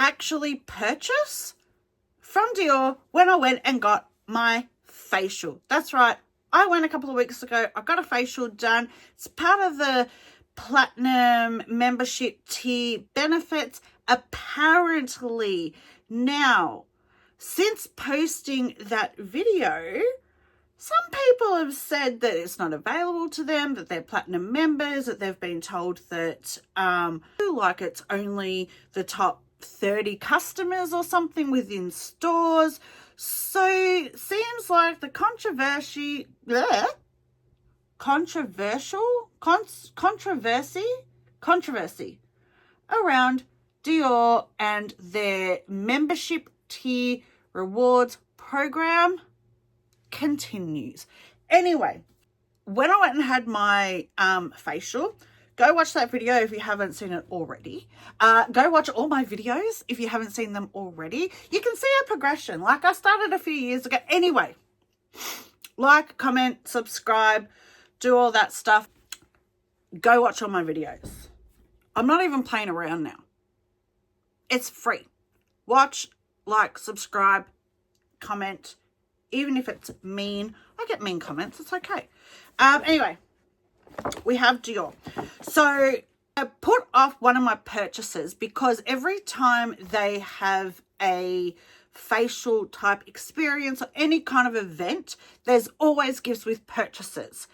actually purchase from Dior when I went and got my facial. That's right. I went a couple of weeks ago. I got a facial done. It's part of the Platinum membership tier benefits, apparently. Now, since posting that video, some people have said that it's not available to them, that they're Platinum members, that they've been told that like it's only the top 30 customers or something within stores. So seems like the controversy around Dior and their membership tier rewards program continues. Anyway, when I went and had my facial, go watch that video if you haven't seen it already. Go watch all my videos if you haven't seen them already. You can see a progression. Like, I started a few years ago. Anyway, like, comment, subscribe, do all that stuff. Go watch all my videos. I'm not even playing around now. It's free. Watch, like, subscribe, comment. Even if it's mean, I get mean comments. It's okay. Anyway, we have Dior. So I put off one of my purchases because every time they have a facial type experience or any kind of event, there's always gifts with purchases.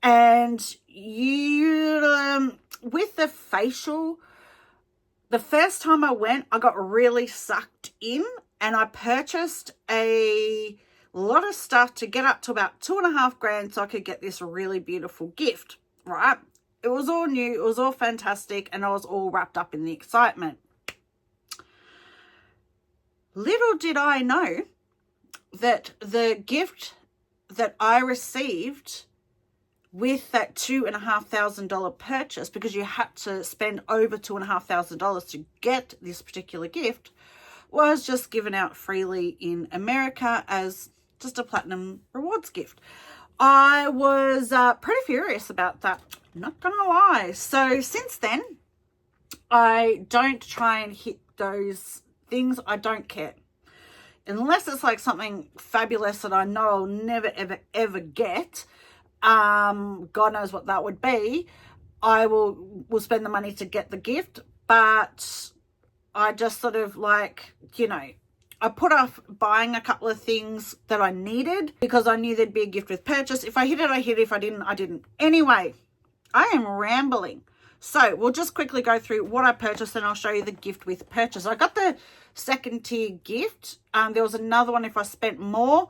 And you, with the facial, the first time I went, I got really sucked in and I purchased a lot of stuff to get up to about $2,500 so I could get this really beautiful gift, right? It was all new, it was all fantastic, and I was all wrapped up in the excitement. Little did I know that the gift that I received with that $2,500 purchase, because you had to spend over $2,500 to get this particular gift, was just given out freely in America as just a Platinum rewards gift. I was pretty furious about that, not gonna lie. So since then, I don't try and hit those things. I don't care. Unless it's like something fabulous that I know I'll never, ever, ever get. God knows what that would be. I will spend the money to get the gift, but I just sort of like, you know, I put off buying a couple of things that I needed because I knew there'd be a gift with purchase. If I hit it, I hit it. If I didn't, I didn't. Anyway, I am rambling. So we'll just quickly go through what I purchased and I'll show you the gift with purchase. I got the second tier gift. There was another one if I spent more.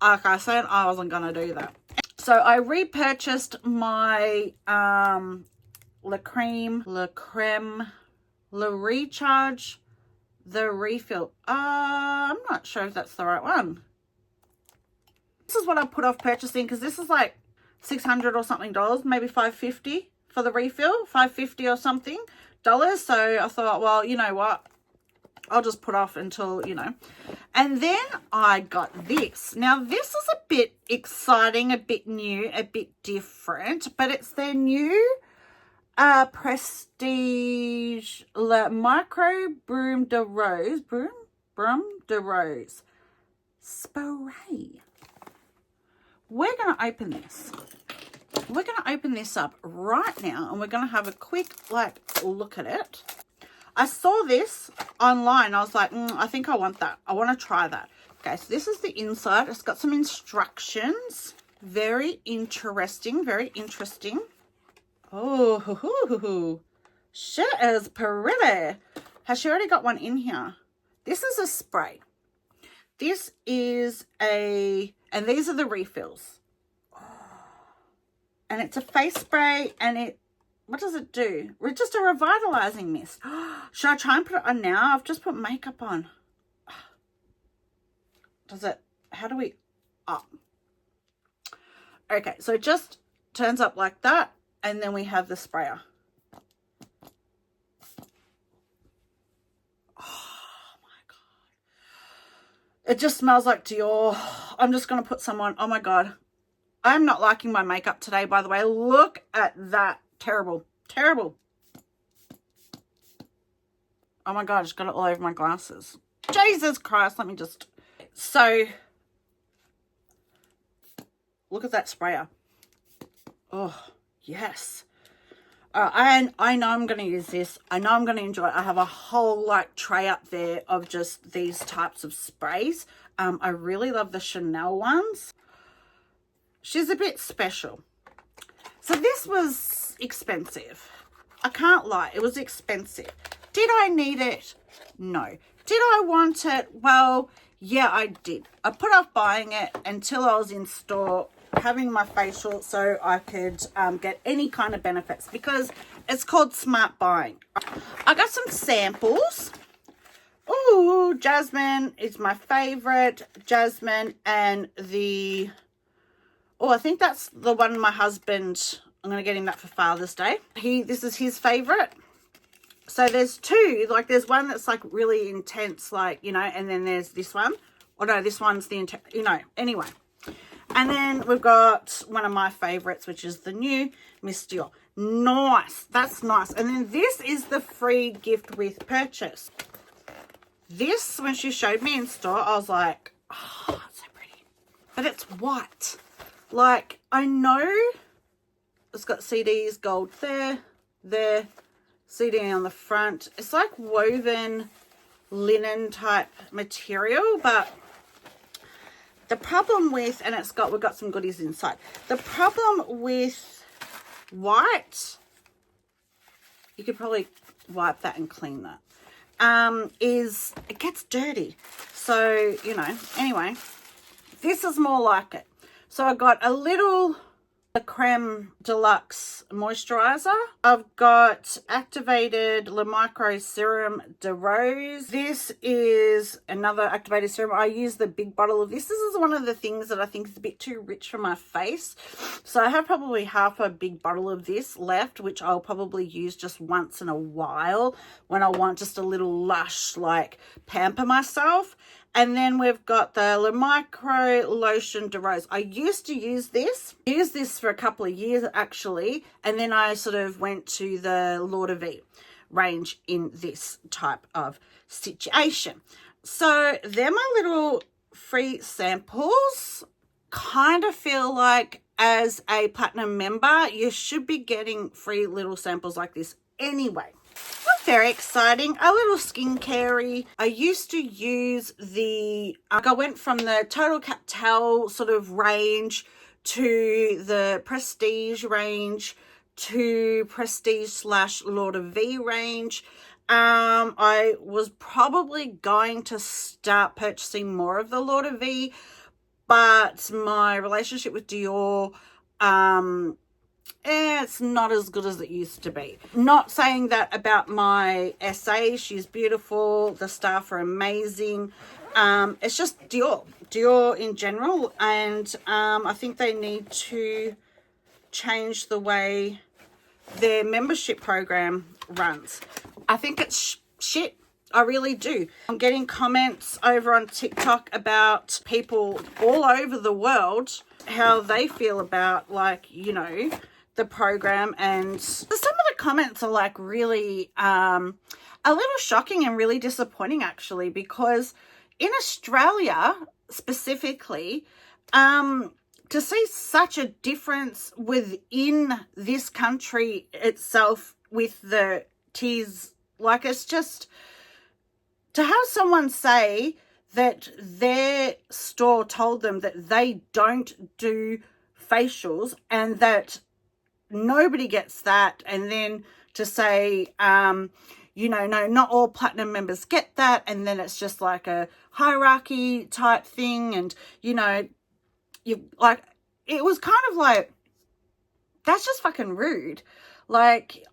Like I said, I wasn't going to do that. So I repurchased my La Creme, Le Recharge, the refill. I'm not sure if that's the right one. This is what I put off purchasing because this is like $600 or something dollars, maybe $550 for the refill, $550 or something dollars. So I thought, well, you know what? I'll just put off until, you know. And then I got this. Now, this is a bit exciting, a bit new, a bit different, but it's their new Prestige Le Micro Brume de Rose spray. We're going to open this. We're going to open this up right now and we're going to have a quick look at it. I saw this online. I was like, I think I want that. I want to try that. Okay, so this is the inside. It's got some instructions. Very interesting. Very interesting. Oh, she is pretty. Has she already got one in here? This is a spray. This is and these are the refills. And it's a face spray and what does it do? It's just a revitalizing mist. Should I try and put it on now? I've just put makeup on. How do we, okay, so it just turns up like that. And then we have the sprayer. Oh my God. It just smells like Dior. I'm just going to put some on. Oh my God. I'm not liking my makeup today, by the way. Look at that. Terrible. Terrible. Oh my God, I just got it all over my glasses. Jesus Christ, let me just... So, look at that sprayer. Oh, yes. And I know I'm going to use this. I know I'm going to enjoy it. I have a whole like tray up there of just these types of sprays. I really love the Chanel ones. She's a bit special. So this was expensive. I can't lie. It was expensive. Did I need it? No. Did I want it? Well, yeah, I did. I put off buying it until I was in store having my facial so I could get any kind of benefits, because it's called smart buying. I got some samples. Ooh, Jasmine is my favorite. Jasmine and the... Oh, I think that's the one my husband... I'm going to get him that for Father's Day. This is his favorite. So there's two. Like, there's one that's like really intense, like, you know, and then there's this one. Oh no, this one's the intense, you know, anyway. And then we've got one of my favorites, which is the new Miss Dior. Nice. That's nice. And then this is the free gift with purchase. This, when she showed me in store, I was like, oh, it's so pretty. But it's white. Like, I know it's got CDs, gold there, CD on the front. It's like woven linen type material, but the problem with, and we've got some goodies inside. The problem with white, you could probably wipe that and clean that, is it gets dirty. So, you know, anyway, this is more like it. So I got a little the Creme Deluxe Moisturizer. I've got activated Le Micro Serum de Rose. This is another activated serum. I use the big bottle of this. This is one of the things that I think is a bit too rich for my face. So I have probably half a big bottle of this left, which I'll probably use just once in a while when I want just a little lush, like, pamper myself. And then we've got the Le Micro Lotion de Rose. I used to use this. I used this for a couple of years, actually. And then I sort of went to the Lord of V range in this type of situation. So they're my little free samples. Kind of feel like as a Platinum member, you should be getting free little samples like this anyway. Very exciting. A little skincare-y. I used to use I went from the Total Captel sort of range to the Prestige range to Prestige / Lord of V range. I was probably going to start purchasing more of the Lord of V, but my relationship with Dior, it's not as good as it used to be. Not saying that about my SA. She's beautiful. The staff are amazing. It's just Dior in general. And I think they need to change the way their membership program runs. I think it's shit. I really do. I'm getting comments over on TikTok about people all over the world, how they feel about, like, you know, the program. And some of the comments are like really a little shocking and really disappointing, actually, because in Australia specifically, to see such a difference within this country itself with the tiers, like, it's just, to have someone say that their store told them that they don't do facials and that nobody gets that, and then to say, you know, no, not all Platinum members get that, and then it's just like a hierarchy type thing, and, you know, you like, it was kind of like, that's just fucking rude. Like,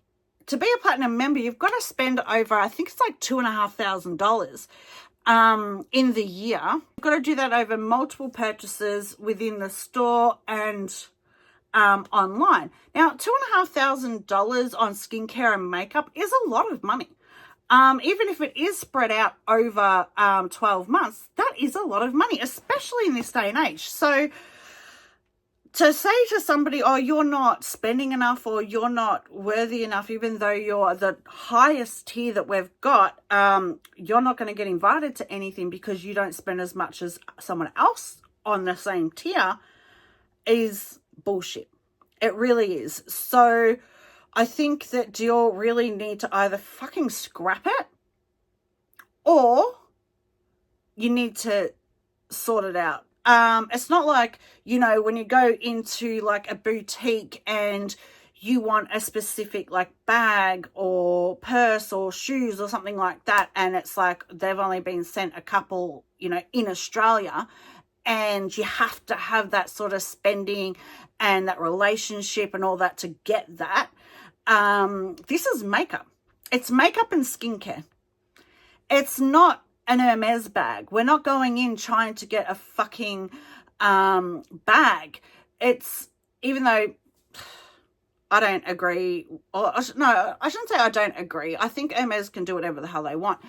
to be a Platinum member, you've got to spend over, I think it's like $2,500 in the year. You've got to do that over multiple purchases within the store and online. Now, $2,500 on skincare and makeup is a lot of money. Even if it is spread out over 12 months, that is a lot of money, especially in this day and age. So to say to somebody, oh, you're not spending enough or you're not worthy enough, even though you're the highest tier that we've got, you're not going to get invited to anything because you don't spend as much as someone else on the same tier, is bullshit. It really is. So I think that Dior really need to either fucking scrap it, or you need to sort it out. It's not like, you know, when you go into like a boutique and you want a specific like bag or purse or shoes or something like that, and it's like they've only been sent a couple, you know, in Australia, and you have to have that sort of spending and that relationship and all that to get that. This is makeup. It's makeup and skincare. It's not an Hermes bag. We're not going in trying to get a fucking bag. It's, even though I don't agree, or no, I shouldn't say I don't agree. I think Hermes can do whatever the hell they want.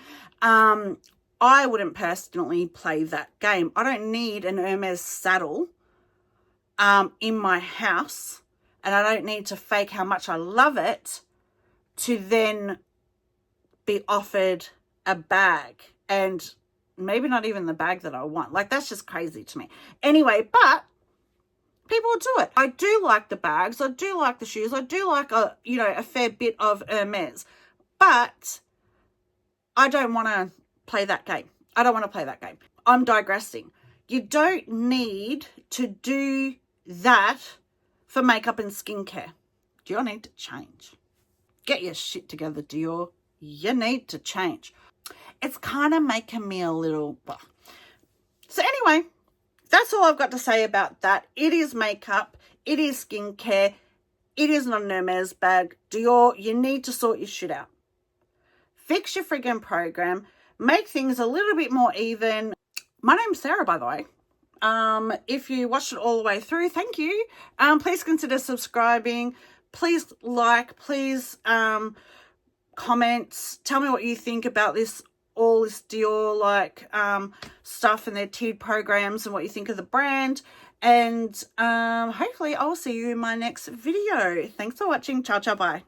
I wouldn't personally play that game. I don't need an Hermes saddle in my house, and I don't need to fake how much I love it to then be offered a bag, and maybe not even the bag that I want. Like, that's just crazy to me. Anyway, but people do it. I do like the bags. I do like the shoes. I do like a fair bit of Hermes, but I don't want to play that game. I don't want to play that game. I'm digressing. You don't need to do that for makeup and skincare. Dior need to change. Get your shit together, Dior. You need to change. It's kind of making me a little... Well. So anyway, that's all I've got to say about that. It is makeup. It is skincare. It is not an Hermes bag. Dior, you need to sort your shit out. Fix your friggin' program. Make things a little bit more even. My name's Sarah, by the way. If you watched it all the way through, thank you. Please consider subscribing. Please like. Please comment. Tell me what you think about this. All this Dior stuff and their tiered programs, and what you think of the brand. And hopefully I'll see you in my next video. Thanks for watching. Ciao, ciao, bye.